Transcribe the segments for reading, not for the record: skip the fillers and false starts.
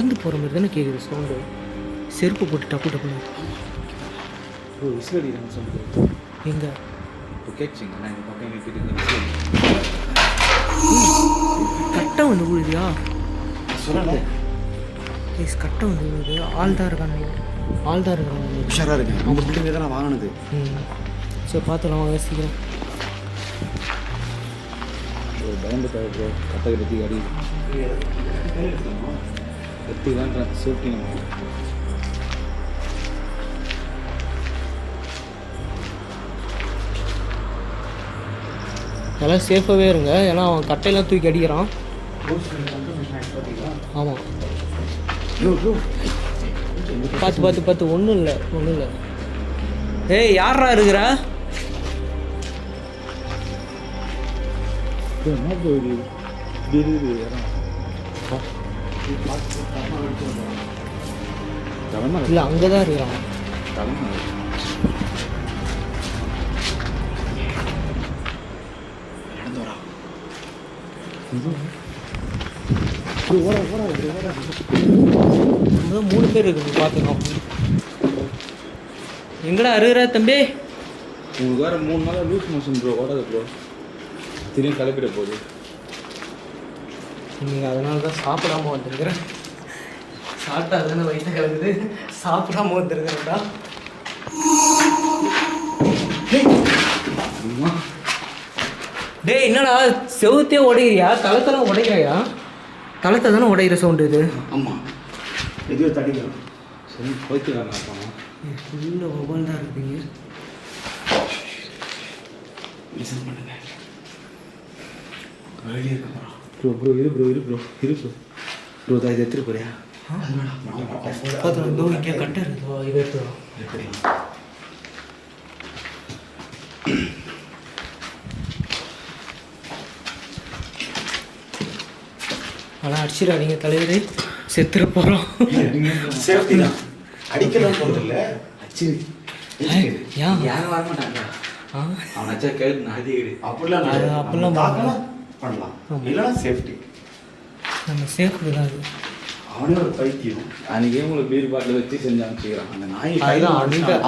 நடந்து போகிற மாதிரி தானே கேட்குது சவுண்டு. செருப்பு போட்டு டப்பு டப்புன்னு. ஓ விசில் அடிக்கிறாங்க சொல்லுங்கள். எங்கே இப்போ கேட்சிங்க நான் இந்த பக்கம் எங்கள் வீட்டுக்கு கட்டை வந்து விழுதியா? சொல்லுங்கள். கட்டை வந்து விழுது. ஆள் தான் இருக்காங்க. ஆள் தான் இருக்காங்க. உஷாராக இருக்கேன். அவங்க பில்டிங் தான் நான் வாங்கினது. சரி பார்த்துலாம் வாங்க சீக்கிரம். ஒரு பயந்து ப்ரோ கட்டை கட்டி அடி கட்டி தான் சேஃப்டி. நம்ம எல்லாம் சேஃபாகவே இருங்க. ஏன்னா அவன் கட்டையெல்லாம் தூக்கி அடிக்கிறான். ஆமாம் பார்த்து பார்த்து பார்த்து. ஒன்றும் இல்லை ஒன்றும் இல்லை. ஏய் யாரா இருக்கிறா? என்ன ப்ரோ இது இல்லை அங்கே தான் இருக்கிறான். மூணு பேர் இருக்கு பார்த்துக்கோம். எங்கடா அருகிற தம்பி? உங்களுக்கு வேறு 3 நாளாக லூஸ் மோஷன் ப்ரோ. ஓடாது ப்ரோ. திரும்பி கிளப்பிட போகுது. நீங்கள் அதனால தான் சாப்பிடாம வந்துருக்குறேன். சாப்பிட்டா தானே வயிற்று கிளம்புது. சாப்பிடாம வந்துருக்குறேன்டா. டேய் என்னடா செவுத்தே உடைக்கிறியா? தளத்தெல்லாம் உடைக்கிறியா? தளத்தை தானே உடைக்கிற சவுண்டு இது. ஆமாம் எதுவும் தடிக்கலாம். சரி போய்த்து வேணாம். ஃபுல்லாக மொபைல் தான் இருக்குங்க. லிசன் பண்ணுங்க. வெளியே இருக்க ப்ரோ. ப்ரோ இரு ப்ரோ இரு ப்ரோ இரு ப்ரோ. ப்ரோ தான் இதை எடுத்துகிட்டு போறியா? பார்த்து இதோ இங்கே கட்டை இருக்குதோ இதை எடுத்துடும். எப்படி ஆனால் அடிச்சிடாதீங்க தலைவரே. செத்துற போகிறோம். சேஃப்டி தான். அடிக்கலாம் போகிறதில்ல. அடிச்சிரு. யாரும் வர மாட்டாங்க. அவன் அச்சா கேள்வி அதிகரி அப்படிலாம் பண்ணலாம். இல்லைனா சேஃப்டி. நம்ம சேஃப்டி தான் அது. அவனே ஒரு பைத்தியம். அன்றைக்கே உங்களுக்கு பீர் பாட்டில் வச்சு செஞ்சு அனுப்பிச்சிக்கிறான் அந்த நாய்.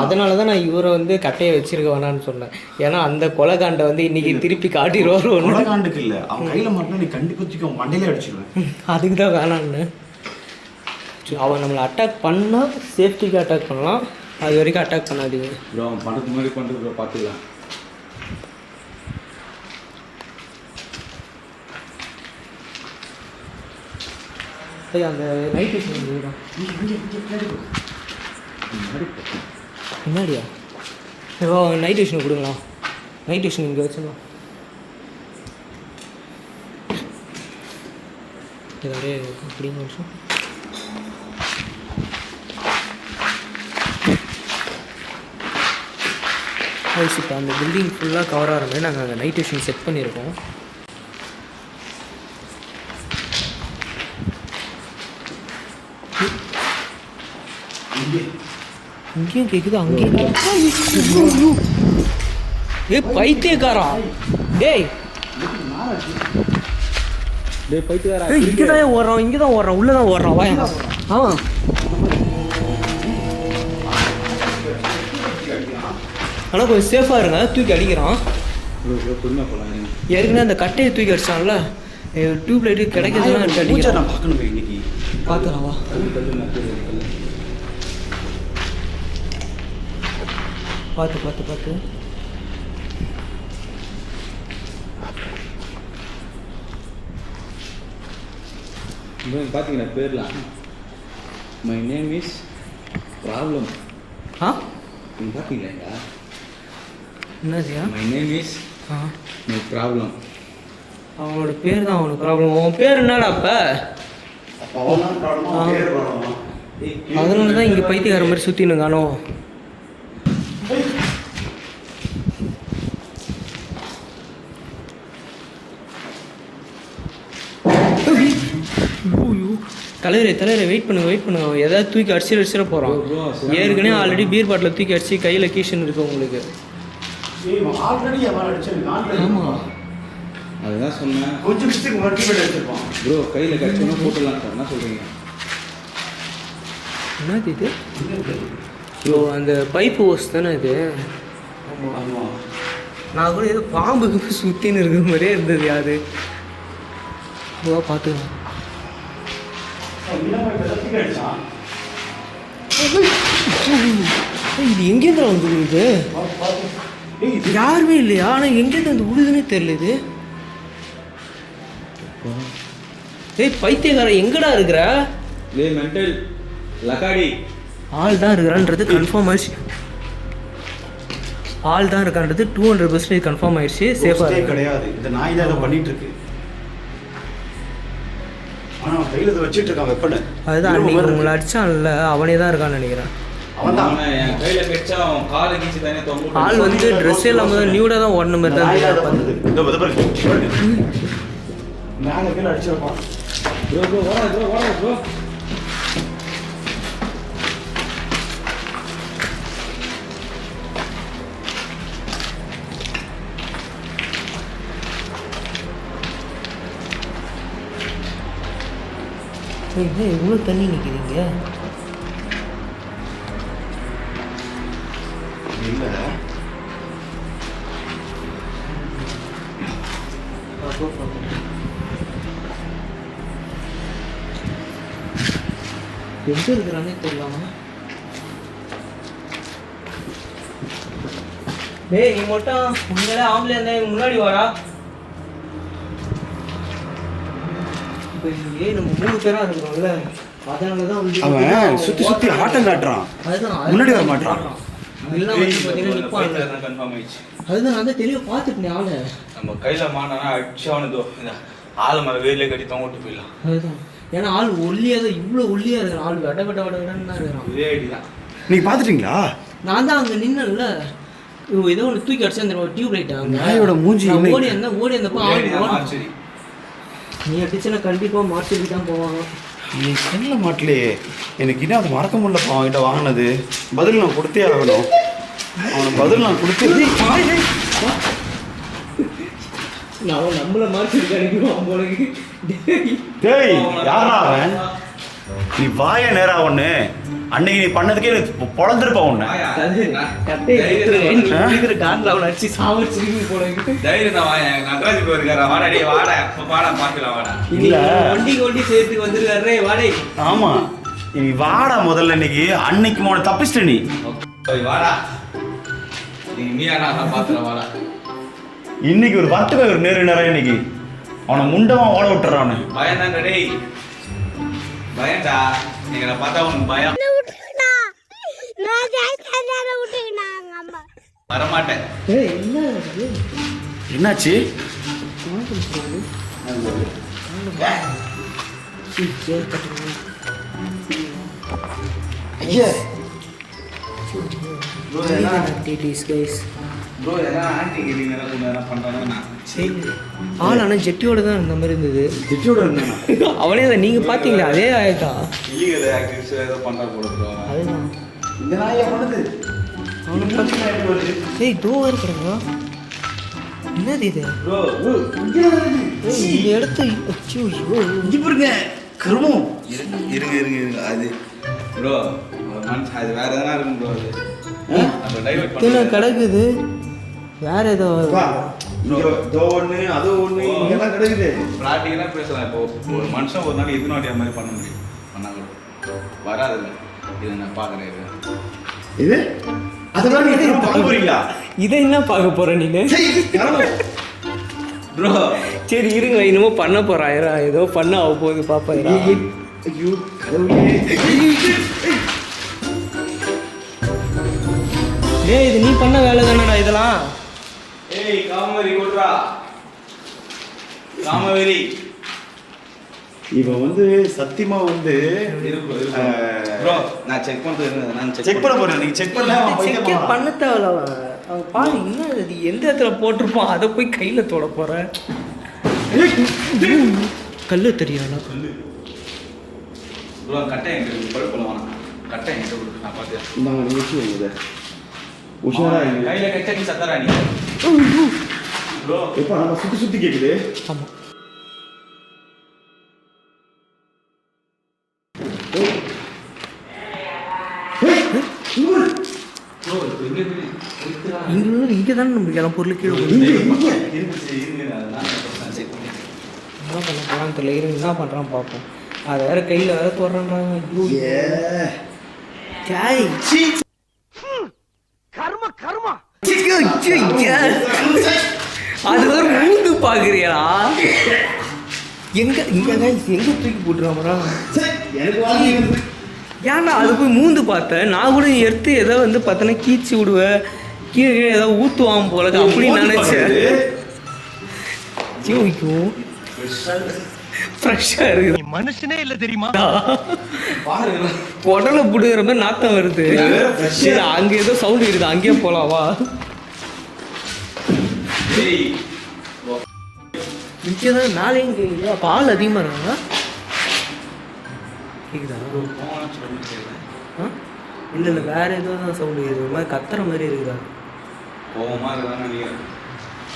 அதனால தான் நான் இவரை வந்து கட்டையை வச்சிருக்க வேணான்னு சொன்னேன். ஏன்னா அந்த கொலைகாண்டை வந்து இன்னைக்கு திருப்பி காட்டிடுவார். கொலைகாண்டுக்கு இல்லை, அவன் கையில் மட்டும் நீ கண்டு குத்திக்க மண்டையிலே அடிச்சிடுவேன். அதுக்கு தான் வேணான்னு. அவன் நம்மளை அட்டாக் பண்ணால் சேஃப்டிக்கு அட்டாக் பண்ணலாம். அது வரைக்கும் அட்டாக் பண்ணாதீங்க ப்ரோ. அவன் பண்ணுறது மாதிரி பண்ணுறது ப்ரோ. பார்த்துக்கலாம். அந்த நைட் டியூஷன் முன்னாடியா? ஓ நைட் டியூஷன் கொடுங்களா? நைட் டியூஷன் இங்கே வச்சுக்கலாம். இதே அப்படிங்க நிமிஷம். ஹவுஸ் இப்போ அந்த பில்டிங் ஃபுல்லாக கவர் ஆகிற மாதிரி நாங்கள் அங்கே நைட் டியூஷன் செட் பண்ணியிருக்கோம். இங்கேயும் கேட்குது அங்கேயும் கேட்குது. ஏ பைத்தியக்காரா. டேய் டேய் பைத்தியக்காரா. இங்கே தான் ஓடுறான். இங்கே தான் ஓடுறான். உள்ளே தான் ஓடுறான். வாயா. ஆமாம் ஆனால் கொஞ்சம் சேஃபாக இருங்க. தூக்கி அடிக்கிறான். ஏற்கனவே அந்த கட்டையை தூக்கி அடிச்சான்ல. டியூப் லைட்டு கிடைக்கிறதுலாம் அடிக்கிறான். நான் பார்க்கணும் இன்னைக்கு. பார்க்கலாம் வா. பார்த்து பார்த்து பார்த்து. பார்த்தீங்கன்னா பேர்லாம் மை நேம் இஸ் ப்ராப்ளம். நீங்கள் பார்த்தீங்களா? என்னதுயா? My name is my problem. அவனோட பேர் தான் அவனுக்கு ப்ராப்ளம். உன் பேர் என்னடா அப்போ? அதனால தான் இங்கே பைத்தியக்கார மாதிரி சுற்றினு காணோ. தலைவரை வெயிட் பண்ணுங்க. ஏதாவது தூக்கி அடிச்சிட போகிறோம். ஏற்கனவே ஆல்ரெடி பீர் பாட்டில் தூக்கி அடிச்சு கையில் கீஷன் இருக்கு உங்களுக்கு. ஆமாம் அதுதான் சொன்னேன். கொஞ்சம் ப்ரோ கையில் கடிச்சோன்னா போட்டுடலாம் சார். என்ன சொல்கிறீங்க? என்னது இது? ஓ அந்த பைப் ஹோஸ் தானே இது? ஆமாம். நான் கூட ஏதோ பாம்புக்கு சுற்றின்னு இருக்கிற மாதிரியே இருந்தது. அது பார்த்துக்கலாம். இது எங்கேருந்து வந்து விழுது? யாருமே இல்லையா? ஆனால் எங்கேருந்து வந்து விழுதுன்னே தெரியல. இது ஏய் பைத்தியக்காரன் எங்கடா இருக்கிற? மென்டல் லக்காடி ஆள் தான் இருக்கிறான்றது கன்ஃபார்ம் ஆயிடுச்சு. ஆள் தான் இருக்கான்றது 200% கன்ஃபார்ம் ஆயிடுச்சு. சேஃபாக கிடையாது. இந்த நாய் தான் பண்ணிட்டு இருக்கு. ஆனால் கையில் இதை வச்சுட்டு இருக்கான் வெப்பனை. அதுதான் அன்னைக்கு உங்களை அடிச்சான்ல, அவனே தான் இருக்கான்னு நினைக்கிறேன். அவன் தான் என் கையில் கடிச்சா அவன் காலை கீச்சு தானே தொங்க. ஆள் வந்து ட்ரெஸ் இல்லாமல் தான் நியூடாக தான் ஓடன மாதிரி தான் மேலே கீழே அடிச்சிருப்பான். ப்ரோ ஓட ப்ரோ. இவ்வளோ தண்ணி நிற்கிறீங்க? இல்லை எங்கே இருக்கிறானே தெரியலாமா? டேய் நீ மட்டும் உண்மையிலே ஆம்பளை இருந்தால் முன்னாடி வாடா. இப்போ இங்கே நம்ம 3 பேராக இருக்கிறோம்ல, அதனால தான் வந்து அவன் சுற்றி ஆட்டம் காட்டுறான். அதுதான் முன்னாடி வர மாட்டான். எல்லாம் வந்து பார்த்தீங்கன்னா நிற்பாங்க. கன்ஃபார்ம் ஆயிடுச்சு. அதுதான் நான் தான் தெளிவாக பார்த்துட்டேன் ஆளை. நம்ம கையில் மாட்டானா அடிச்சு அவனுக்கு இந்த ஆள் மேலே வேலையை கட்டி தொங்க விட்டு போயிடலாம். அதுதான் ஏன்னா ஆள் ஒல்லியாக தான், இவ்வளோ ஒல்லியாக இருக்கிறான். ஆள் வடன்னு தான் இருக்கிறான். இதே ஐடி தான். நீங்கள் பார்த்துட்டீங்களா? நான் தான் அங்கே நின்னல, ஏதோ ஒன்று தூக்கி அடிச்சு அந்த டியூப் லைட் நாயோட மூஞ்சி ஓடி இருந்தப்போ ஆள் சரி நீ அடிச்சுன்னா கண்டிப்பாக மாற்றி தான் போவாங்க. நீ சொல்ல மாட்டலையே. எனக்கு இன்னும் அது மறக்க முடியலப்பா. அவன்கிட்ட வாங்கினது பதில் நான் கொடுத்தே ஆகணும். அவனுக்கு பதில் நான் கொடுத்து நான் நம்மளை மாற்றி கிடைக்கும் போலக்கு. டேய் யாரா அவன்? நீ வாய நேரா ஒன்று அன்னைக்கு நீ பண்ணதுக்கே பொழந்துருப்பா ஒன்று. காரில் அவனை அடிச்சு சாவடிச்சிருக்கு போலக்கு. தைரியம் தான் வாங்க. நட்ராஜ் போயிருக்காரா? வாடா வாடா இப்போ பாடா பார்க்கலாம் வாடா. இல்லை வண்டி சேர்த்துக்கு வந்துருக்காரு. வாடே ஆமா நீ வாடா முதல்ல. இன்னைக்கு அன்னைக்கு உன தப்பிச்சிட்ட நீ. வாடா நீ நான் பார்த்துறேன் வாடா. இன்னைக்கு ஒரு வரட்டுக்கு ஒரு நேரம் இன்னைக்கு அவனை முண்டமா ஓட விட்டுறான். பயம் தான் டேய், பயம்டா. நீங்க நான் பார்த்தா உனக்கு பயம். வரமாட்டேன். என்னாச்சு? ஐயா ப்ரோ எல்லாம் ஆன்டி கேட்டிங் என்ன பண்ணுறாங்கன்னா ஆள் ஆனால் ஜெட்டியோட தான் இந்த மாதிரி இருந்தது. திட்டியோட இருந்தானா? அவனே தான் நீங்கள் பார்த்தீங்களா? அதே ஆயிட்டா. இல்லீகல் ஆக்டிவிட்டிஸ் ஏதோ பண்ணுறா போல ப்ரோ. அதுதான் இந்த நாயை பண்ணுது. அவனை பார்த்து ஏய் தோ இருக்கிறாங்க. என்னது இது? ப்ரோ இந்த இடத்த அச்சோ இங்க பாருங்க கருமம். இருங்க அது ப்ரோ மனுஷன் அது வேற எதனா இருக்கும் ப்ரோ. அது அந்த டைவர்ட் இத்தனை கிடக்குது. வேற ஏதோ ஒன்று அது ஒன்று இங்கெல்லாம் கிடக்குது. ப்ராக்டிக்கலாக பேசலாம். இப்போ ஒரு மனுஷன் ஒரு நாள் எதுவும் அது மாதிரி பண்ண முடியும். பண்ணாங்க வராதுல்ல. இது நான் பார்க்குறேன். இது அதெல்லாம் நீ பார்க்க போறீங்களா? இதை என்ன பார்க்க போற நீங்க? ப்ரோ சரி இருங்க, இன்னமோ பண்ண போறாயிரா. ஏதோ பண்ண ஆக போகுது பாப்பா. ஐயோ கடவுளே. டேய் இது நீ பண்ண வேலை தானடா இதெல்லாம். ஏய் காமவெறி ஓடுறா. காமவெறி இவன் வந்து சத்தியமா வந்து ப்ரோ நான் செக் பண்ணுறது. நான் செக் பண்ண போறேன். நீங்க செக் பண்ணல செக்கே பண்ண தேவையில்ல. அவன் பாரு என்ன அது எந்த இடத்துல போட்டிருப்பான் அதை போய் கையில் தொட போற. கல்லு தெரியாதா? கல்லு ப்ரோ கட்டை எங்க பழுப்பல வேணாம். கட்டை எங்க நான் பார்த்தேன். இந்தாங்க நீ வச்சு வைங்க. உஷாரா கையில கட்டை நீ சத்தரா நீ ப்ரோ. எப்ப நம்ம சுத்தி கேக்குது. ஆமா ப்ரோ இப்போ இங்கே இங்கே தானே நம்மளுக்கு எல்லாம் பொருள் கீழே போகுது. இருங்க அதெல்லாம் செக் பண்ணி என்ன பண்ண போகிறான்னு தெரியல. இருங்க என்ன பண்ணுறான் பார்ப்போம். அதை வேற கையில் வேற போடுறான்றாங்க. அது வேற மூந்து பார்க்குறியா? எங்க தூக்கி போட்டுருவாமரா? ஏன்டா அது போய் மூந்து பார்த்தேன். நான் கூட எடுத்து ஏதோ வந்து பார்த்தேன்னா கீச்சு விடுவேன், கீழே ஏதோ ஊற்றுவான் போல அப்படின்னு நினைச்சேன். ஃப்ரெஷ்ஷாக இருக்குது. மனுஷனே இல்லை தெரியுமா? உடலை புடுங்கிற மாதிரி நாத்தம் வருது. சரி அங்கே ஏதோ சவுண்டு இருக்குது, அங்கேயே போகலாவா? இங்கே தான் மேலேயும் கேட்குதா? பால் அதிகமாக இருக்காங்க. கேட்குதா? ஆ இல்லை இல்லை, வேறு ஏதோ தான் சவுண்டு கேட்குது. ஒரு மாதிரி கத்துற மாதிரி இருக்குதா? கோவமாக இருக்குதான்னு நினைக்கிறேன்.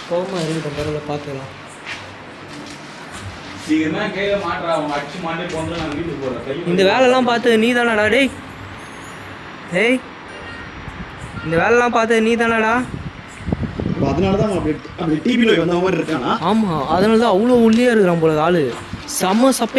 கோவமாக இருக்குது. பரவாயில்ல பார்த்துக்கலாம். சீக்கிரமா கையில மாட்டுறா, அவங்க அடிச்சு மாட்டி போந்து நான் வீட்டுக்கு போறேன். இந்த வேலைலாம் பார்த்து நீ தானடா? டேய் டேய், இந்த வேலைலாம் பார்த்து நீ தானடா? அதனால தான் அப்படி டிவியில் வந்த மாதிரி இருக்கானா? ஆமாம், அதனால தான் அவ்வளோ உள்ளே இருக்கிறான் போல ஆள். செம்ம சப்பை.